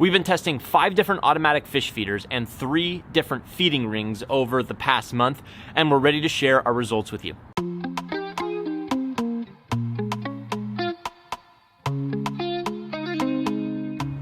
We've been testing 5 different automatic fish feeders and 3 different feeding rings over the past month, and we're ready to share our results with you.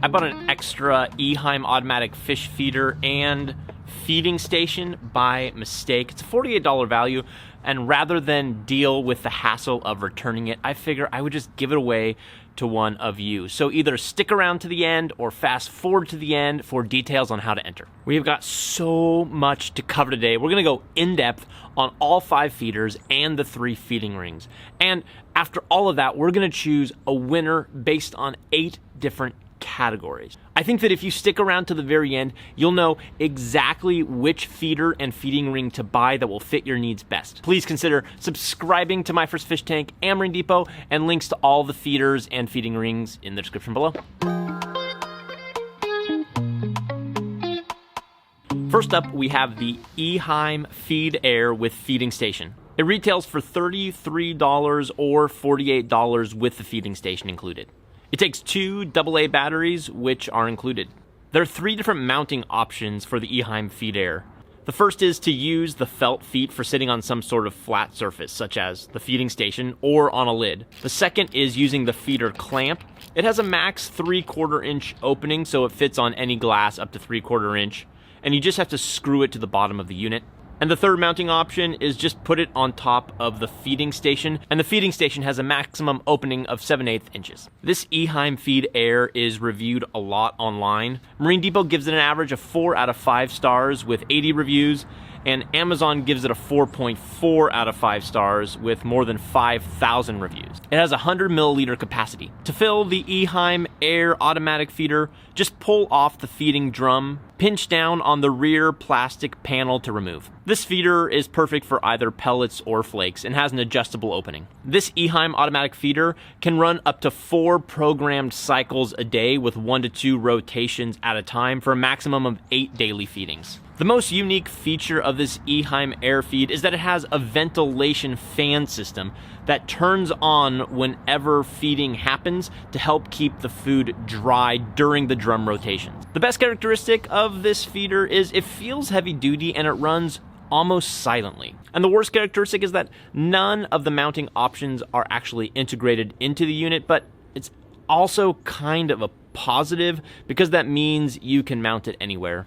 I bought an extra Eheim automatic fish feeder and feeding station by mistake. It's a $48 value, and rather than deal with the hassle of returning it, I figure I would just give it away to one of you. So either stick around to the end or fast forward to the end for details on how to enter. We've got so much to cover today. We're gonna go in depth on all 5 feeders and the 3 feeding rings. And after all of that, we're gonna choose a winner based on 8 different categories. I think that if you stick around to the very end, you'll know exactly which feeder and feeding ring to buy that will fit your needs best. Please consider subscribing to My First Fish Tank and Marine Depot, and links to all the feeders and feeding rings in the description below. First up, we have the Eheim Feed Air with feeding station. It retails for $33 or $48 with the feeding station included. It takes 2 AA batteries, which are included. There are 3 different mounting options for the Eheim Feed Air. The first is to use the felt feet for sitting on some sort of flat surface, such as the feeding station or on a lid. The second is using the feeder clamp. It has a max 3/4 inch opening, so it fits on any glass up to 3/4 inch, and you just have to screw it to the bottom of the unit. And the third mounting option is just put it on top of the feeding station, and the feeding station has a maximum opening of 7/8 inches. This Eheim Feed Air is reviewed a lot online. Marine Depot gives it an average of 4 out of 5 stars with 80 reviews, and Amazon gives it a 4.4 out of 5 stars with more than 5,000 reviews. It has a 100 milliliter capacity. To fill the Eheim Air automatic feeder, just pull off the feeding drum, pinch down on the rear plastic panel to remove. This feeder is perfect for either pellets or flakes and has an adjustable opening. This Eheim automatic feeder can run up to 4 programmed cycles a day with 1 to 2 rotations at a time for a maximum of 8 daily feedings. The most unique feature of this Eheim Air feed is that it has a ventilation fan system that turns on whenever feeding happens to help keep the food dry during the drum rotations. The best characteristic of this feeder is it feels heavy duty and it runs almost silently. And the worst characteristic is that none of the mounting options are actually integrated into the unit, but it's also kind of a positive because that means you can mount it anywhere.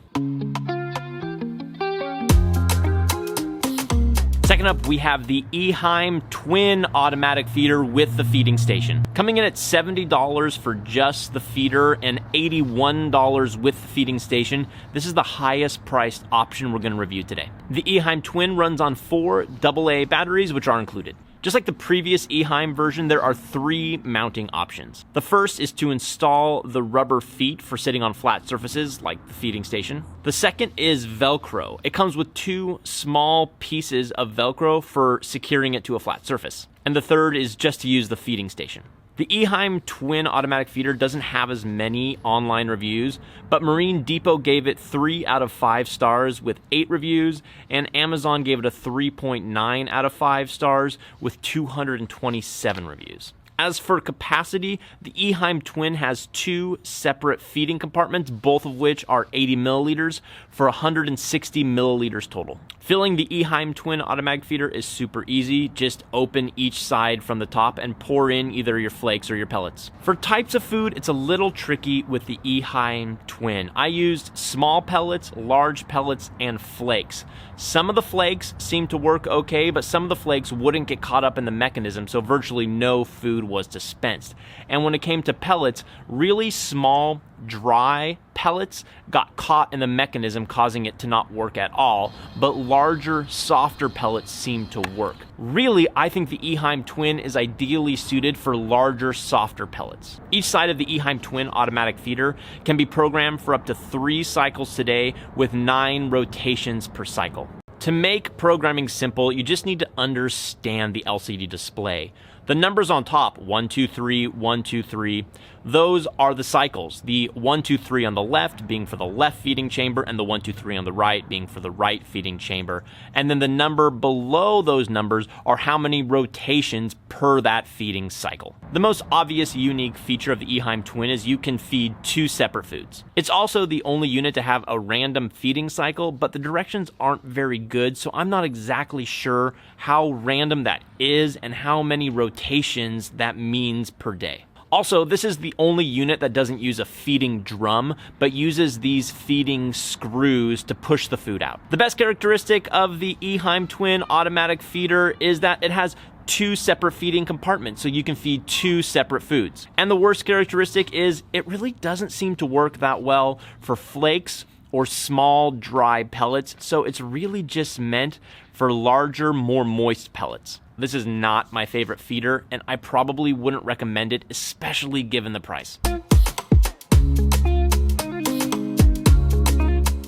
Second up, we have the Eheim Twin automatic feeder with the feeding station. Coming in at $70 for just the feeder and $81 with the feeding station, this is the highest priced option we're going to review today. The Eheim Twin runs on 4 AA batteries, which are included. Just like the previous Eheim version, there are 3 mounting options. The first is to install the rubber feet for sitting on flat surfaces like the feeding station. The second is Velcro. It comes with 2 small pieces of Velcro for securing it to a flat surface. And the third is just to use the feeding station. The Eheim Twin automatic feeder doesn't have as many online reviews, but Marine Depot gave it 3 out of 5 stars with 8 reviews, and Amazon gave it a 3.9 out of 5 stars with 227 reviews. As for capacity, the Eheim Twin has 2 separate feeding compartments, both of which are 80 milliliters for 160 milliliters total. Filling the Eheim Twin automatic feeder is super easy. Just open each side from the top and pour in either your flakes or your pellets. For types of food, it's a little tricky with the Eheim Twin. I used small pellets, large pellets, and flakes. Some of the flakes seem to work okay, but some of the flakes wouldn't get caught up in the mechanism, so virtually no food was dispensed. And when it came to pellets, really small, dry pellets got caught in the mechanism, causing it to not work at all, but larger, softer pellets seemed to work. Really, I think the Eheim Twin is ideally suited for larger, softer pellets. Each side of the Eheim Twin automatic feeder can be programmed for up to 3 cycles today with 9 rotations per cycle. To make programming simple, you just need to understand the LCD display. The numbers on top, 1, 2, 3, 1, 2, 3, those are the cycles. The 1, 2, 3 on the left being for the left feeding chamber, and the 1, 2, 3 on the right being for the right feeding chamber. And then the number below those numbers are how many rotations per that feeding cycle. The most obvious unique feature of the Eheim Twin is you can feed 2 separate foods. It's also the only unit to have a random feeding cycle, but the directions aren't very good, so I'm not exactly sure how random that is and how many rotations that means per day. Also, this is the only unit that doesn't use a feeding drum, but uses these feeding screws to push the food out. The best characteristic of the Eheim Twin automatic feeder is that it has 2 separate feeding compartments, so you can feed 2 separate foods. And the worst characteristic is it really doesn't seem to work that well for flakes or small dry pellets, so it's really just meant for larger, more moist pellets. This is not my favorite feeder, and I probably wouldn't recommend it, especially given the price.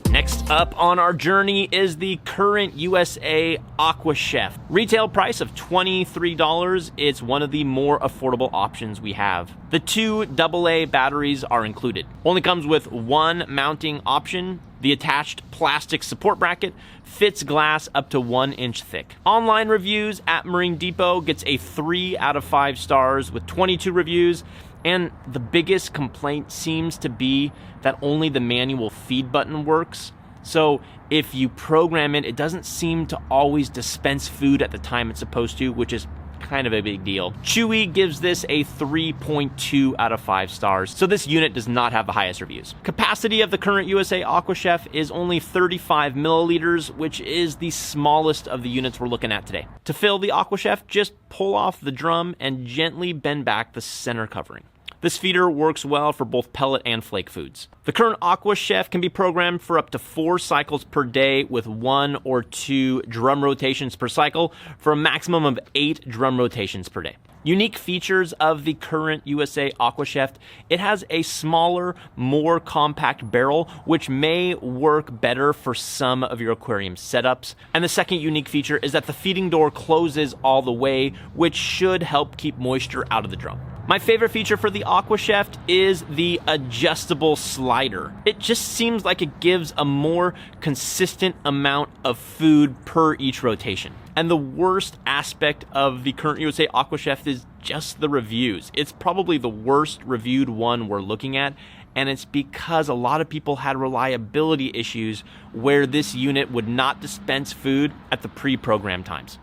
Next up on our journey is the current USA Aqua Chef. Retail price of $23. It's one of the more affordable options we have. The 2 AA batteries are included. Only comes with 1 mounting option. The attached plastic support bracket fits glass up to 1 inch thick. Online reviews at Marine Depot gets a 3 out of 5 stars with 22 reviews. And the biggest complaint seems to be that only the manual feed button works. So if you program it, it doesn't seem to always dispense food at the time it's supposed to, which is kind of a big deal. Chewy gives this a 3.2 out of 5 stars, so this unit does not have the highest reviews. Capacity of the current USA Aqua Chef is only 35 milliliters, which is the smallest of the units we're looking at today. To fill the Aqua Chef, just pull off the drum and gently bend back the center covering. This feeder works well for both pellet and flake foods. The current Aqua Chef can be programmed for up to 4 cycles per day with 1 or 2 drum rotations per cycle for a maximum of 8 drum rotations per day. Unique features of the current USA Aqua Chef: it has a smaller, more compact barrel, which may work better for some of your aquarium setups. And the second unique feature is that the feeding door closes all the way, which should help keep moisture out of the drum. My favorite feature for the Aqua Chef is the adjustable slider. It just seems like it gives a more consistent amount of food per each rotation. And the worst aspect of the current USA Aqua Chef is just the reviews. It's probably the worst reviewed one we're looking at, and it's because a lot of people had reliability issues where this unit would not dispense food at the pre-programmed times.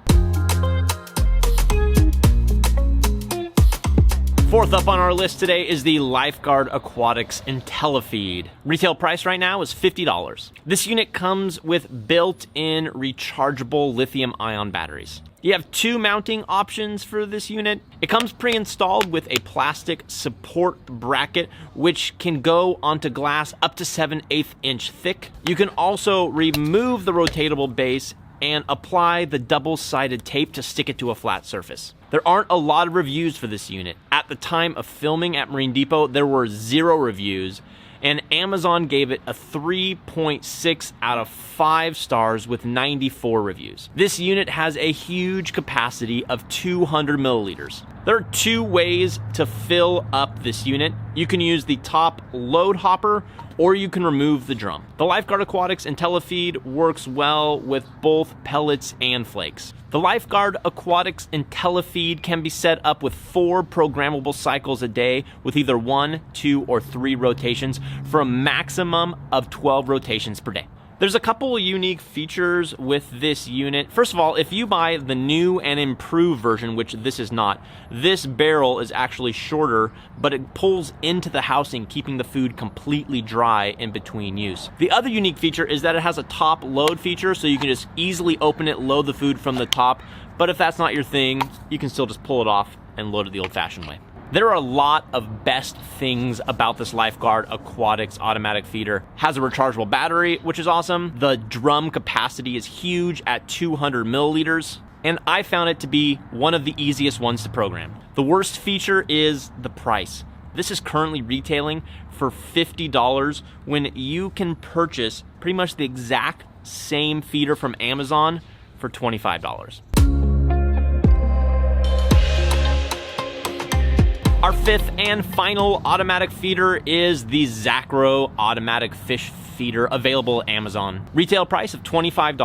Fourth up on our list today is the Lifegaurd Aquatics Intelli-Feed. Retail price right now is $50. This unit comes with built-in rechargeable lithium-ion batteries. You have 2 mounting options for this unit. It comes pre-installed with a plastic support bracket, which can go onto glass up to 7/8 inch thick. You can also remove the rotatable base and apply the double-sided tape to stick it to a flat surface. There aren't a lot of reviews for this unit. At the time of filming at Marine Depot, there were 0 reviews, and Amazon gave it a 3.6 out of 5 stars with 94 reviews. This unit has a huge capacity of 200 milliliters. There are 2 ways to fill up this unit. You can use the top load hopper, or you can remove the drum. The Lifegaurd Aquatics Intelli-Feed works well with both pellets and flakes. The Lifegaurd Aquatics Intelli-Feed can be set up with 4 programmable cycles a day with either 1, 2, or 3 rotations for a maximum of 12 rotations per day. There's a couple of unique features with this unit. First of all, if you buy the new and improved version, which this is not, this barrel is actually shorter, but it pulls into the housing, keeping the food completely dry in between use. The other unique feature is that it has a top load feature, so you can just easily open it, load the food from the top. But if that's not your thing, you can still just pull it off and load it the old-fashioned way. There are a lot of best things about this Lifegaurd Aquatics automatic feeder. Has a rechargeable battery, which is awesome. The drum capacity is huge at 200 milliliters. And I found it to be one of the easiest ones to program. The worst feature is the price. This is currently retailing for $50 when you can purchase pretty much the exact same feeder from Amazon for $25. Our fifth and final automatic feeder is the Zacro automatic fish feeder, available at Amazon. Retail price of $25.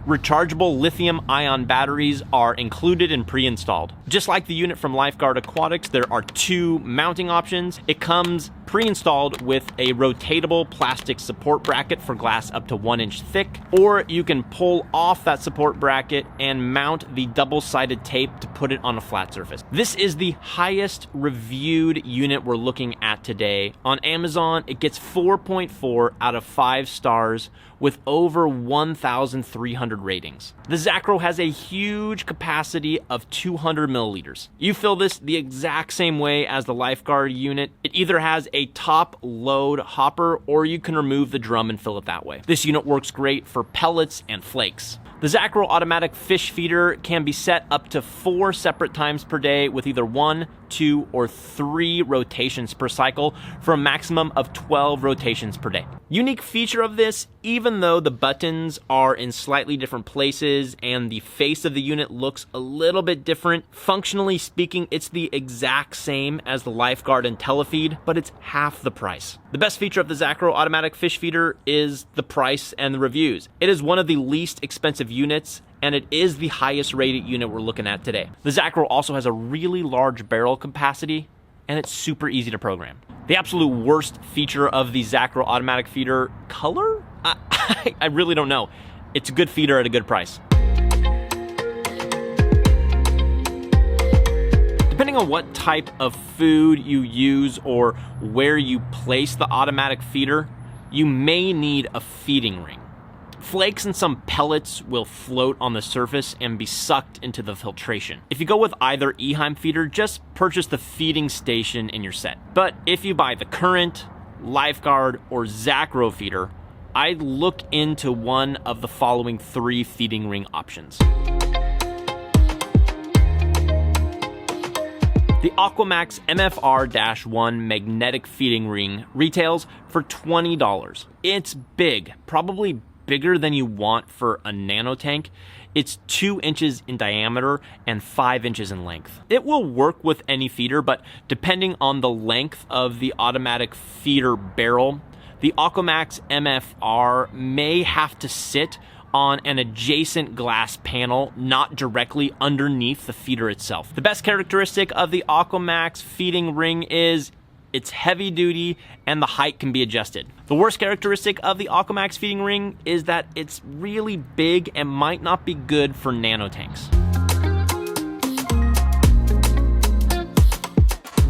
Rechargeable lithium-ion batteries are included and pre-installed. Just like the unit from Lifegaurd Aquatics, there are two mounting options. It comes pre-installed with a rotatable plastic support bracket for glass up to 1 inch thick, or you can pull off that support bracket and mount the double-sided tape to put it on a flat surface. This is the highest reviewed unit we're looking at today. On Amazon, it gets 4.4 out of 5 stars with over 1,300 ratings. The Zacro has a huge capacity of 200 milliliters. You fill this the exact same way as the Lifeguard unit. It either has a top load hopper or you can remove the drum and fill it that way. This unit works great for pellets and flakes. The Zacro automatic fish feeder can be set up to 4 separate times per day with either 1, 2, or 3 rotations per cycle for a maximum of 12 rotations per day. Unique feature of this, even though the buttons are in slightly different places and the face of the unit looks a little bit different, functionally speaking, it's the exact same as the Lifegaurd Intelli-Feed, but it's half the price. The best feature of the Zacro automatic fish feeder is the price and the reviews. It is one of the least expensive units, and it is the highest rated unit we're looking at today. The Zacro also has a really large barrel capacity, and it's super easy to program. The absolute worst feature of the Zacro automatic feeder, color? I really don't know. It's a good feeder at a good price. Depending on what type of food you use or where you place the automatic feeder, you may need a feeding ring. Flakes and some pellets will float on the surface and be sucked into the filtration. If you go with either Eheim feeder, just purchase the feeding station in your set. But if you buy the Current, Lifeguard, or Zacro feeder, I'd look into one of the following 3 feeding ring options. The AquaMaxx MFR-1 magnetic feeding ring retails for $20. It's big, probably bigger than you want for a nano tank. It's 2 inches in diameter and 5 inches in length. It will work with any feeder, but depending on the length of the automatic feeder barrel, the AquaMaxx MFR may have to sit on an adjacent glass panel, not directly underneath the feeder itself. The best characteristic of the AquaMaxx feeding ring is it's heavy duty and the height can be adjusted. The worst characteristic of the AquaMaxx feeding ring is that it's really big and might not be good for nano tanks.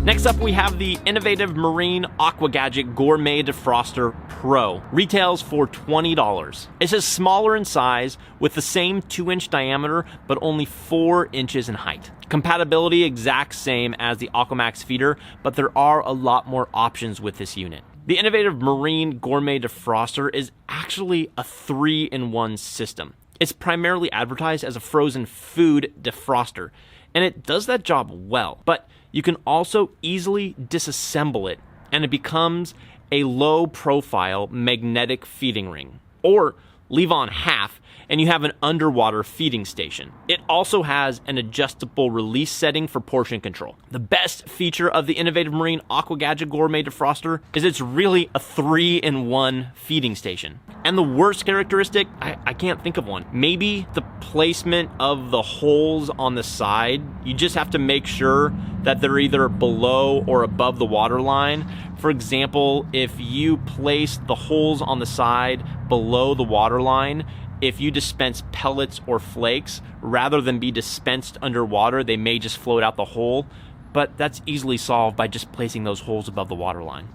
Next up, we have the innovative marine aqua gadget Gourmet Defroster Pro. Retails for $20. It's a smaller in size with the same 2-inch diameter, but only 4 inches in height. Compatibility exact same as the AquaMaxx feeder, but there are a lot more options with this unit. The innovative marine Gourmet Defroster is actually a 3-in-1 system. It's primarily advertised as a frozen food defroster, and it does that job well, but you can also easily disassemble it, and it becomes a low-profile magnetic feeding ring. Or leave on half, and you have an underwater feeding station. It also has an adjustable release setting for portion control. The best feature of the innovative marine aqua gadget Gourmet Defroster is it's really a 3-in-1 feeding station. And the worst characteristic, I can't think of one. Maybe the placement of the holes on the side. You just have to make sure that they're either below or above the water line. For example, if you place the holes on the side below the water line, if you dispense pellets or flakes, rather than be dispensed underwater, they may just float out the hole, but that's easily solved by just placing those holes above the water line.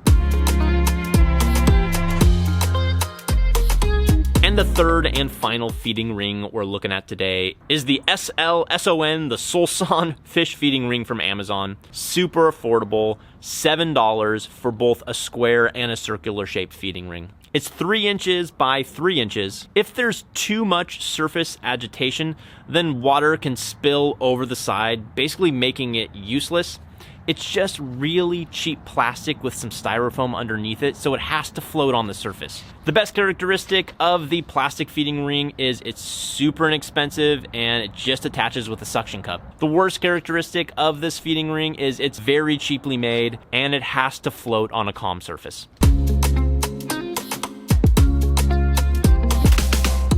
And the third and final feeding ring we're looking at today is the SLSON, the SLSON fish feeding ring from Amazon. Super affordable, $7 for both a square and a circular shaped feeding ring. It's 3 inches by 3 inches. If there's too much surface agitation, then water can spill over the side, basically making it useless. It's just really cheap plastic with some styrofoam underneath it, so it has to float on the surface. The best characteristic of the plastic feeding ring is it's super inexpensive and it just attaches with a suction cup. The worst characteristic of this feeding ring is it's very cheaply made and it has to float on a calm surface.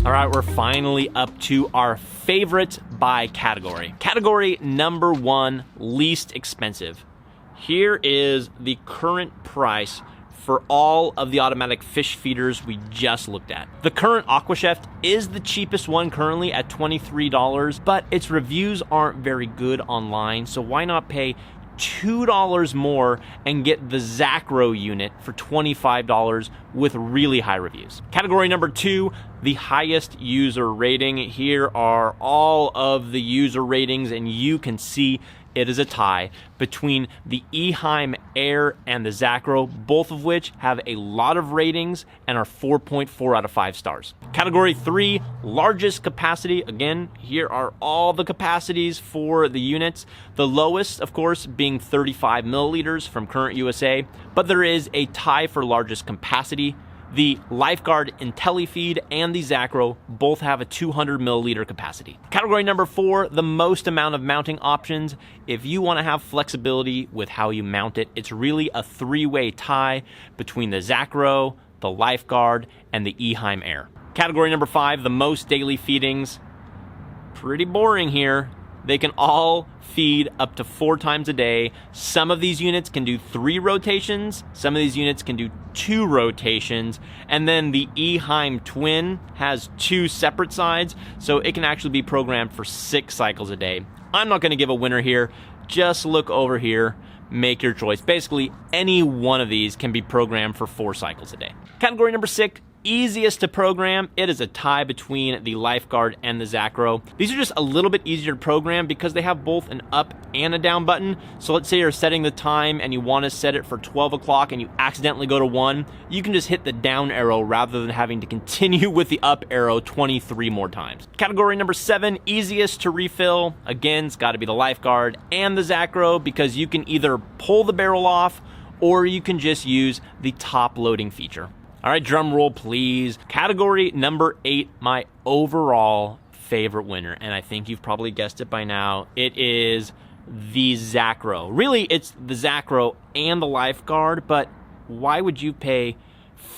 All right, we're finally up to our favorite by category. Category number 1, least expensive. Here is the current price for all of the automatic fish feeders we just looked at. The current Aqua Chef is the cheapest one currently at $23, but its reviews aren't very good online, so why not pay $2 more and get the Zacro unit for $25 with really high reviews. Category number 2, the highest user rating. Here are all of the user ratings, and you can see it is a tie between the Eheim Air and the Zacro, both of which have a lot of ratings and are 4.4 out of 5 stars. Category 3, largest capacity. Again, here are all the capacities for the units. The lowest, of course, being 35 milliliters from Current USA, but there is a tie for largest capacity. The Lifegaurd Intelli-Feed and the Zacro both have a 200 milliliter capacity. Category number 4, the most amount of mounting options. If you want to have flexibility with how you mount it, it's really a 3-way tie between the Zacro, the Lifegaurd, and the Eheim Air. Category number 5, the most daily feedings. Pretty boring here. They can all feed up to 4 times a day. Some of these units can do 3 rotations. Some of these units can do 2 rotations. And then the Eheim Twin has 2 separate sides, so it can actually be programmed for 6 cycles a day. I'm not gonna give a winner here. Just look over here, make your choice. Basically, any one of these can be programmed for 4 cycles a day. Category number 6, easiest to program. It is a tie between the Lifeguard and the Zacro. These are just a little bit easier to program because they have both an up and a down button. So let's say you're setting the time and you want to set it for 12 o'clock and you accidentally go to 1, you can just hit the down arrow rather than having to continue with the up arrow 23 more times. Category number 7, easiest to refill. Again, it's got to be the Lifeguard and the Zacro because you can either pull the barrel off or you can just use the top loading feature. All right, drum roll, please. Category number 8, my overall favorite winner, and I think you've probably guessed it by now. It is the Zacro. Really, it's the Zacro and the Lifeguard, but why would you pay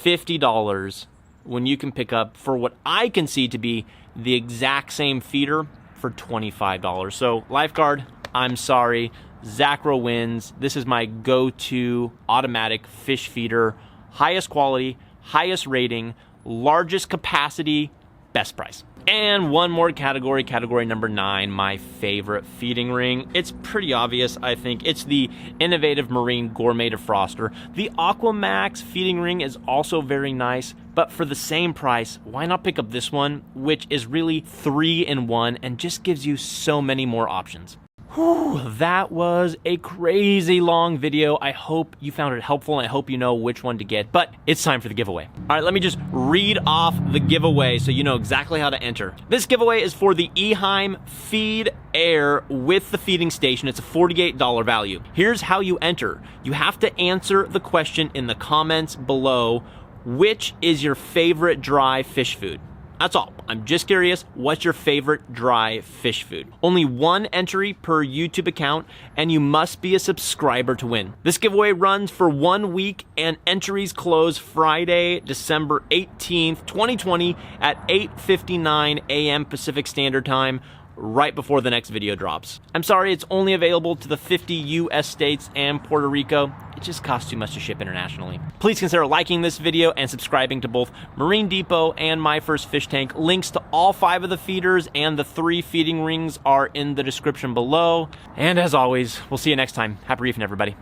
$50 when you can pick up, for what I can see to be the exact same feeder, for $25? So, Lifeguard, I'm sorry. Zacro wins. This is my go-to automatic fish feeder. Highest quality, highest rating, largest capacity, best price. And one more category, category number 9, my favorite feeding ring. It's pretty obvious, I think. It's the innovative marine Gourmet Defroster. The AquaMaxx feeding ring is also very nice, but for the same price, why not pick up this one, which is really 3-in-1 and just gives you so many more options. Whew, that was a crazy long video. I hope you found it helpful and I hope you know which one to get, but it's time for the giveaway. All right, let me just read off the giveaway so you know exactly how to enter. This giveaway is for the Eheim Feed Air with the feeding station. It's a $48 value. Here's how you enter. You have to answer the question in the comments below. Which is your favorite dry fish food? That's all. I'm just curious, what's your favorite dry fish food? Only 1 entry per YouTube account, and you must be a subscriber to win. This giveaway runs for 1 week, and entries close Friday, December 18th, 2020 at 8:59 a.m. Pacific Standard Time, right before the next video drops. I'm sorry, it's only available to the 50 US states and Puerto Rico. It just costs too much to ship internationally. Please consider liking this video and subscribing to both Marine Depot and My First Fish Tank. Links to all 5 of the feeders and the 3 feeding rings are in the description below. And as always, we'll see you next time. Happy reefing, everybody.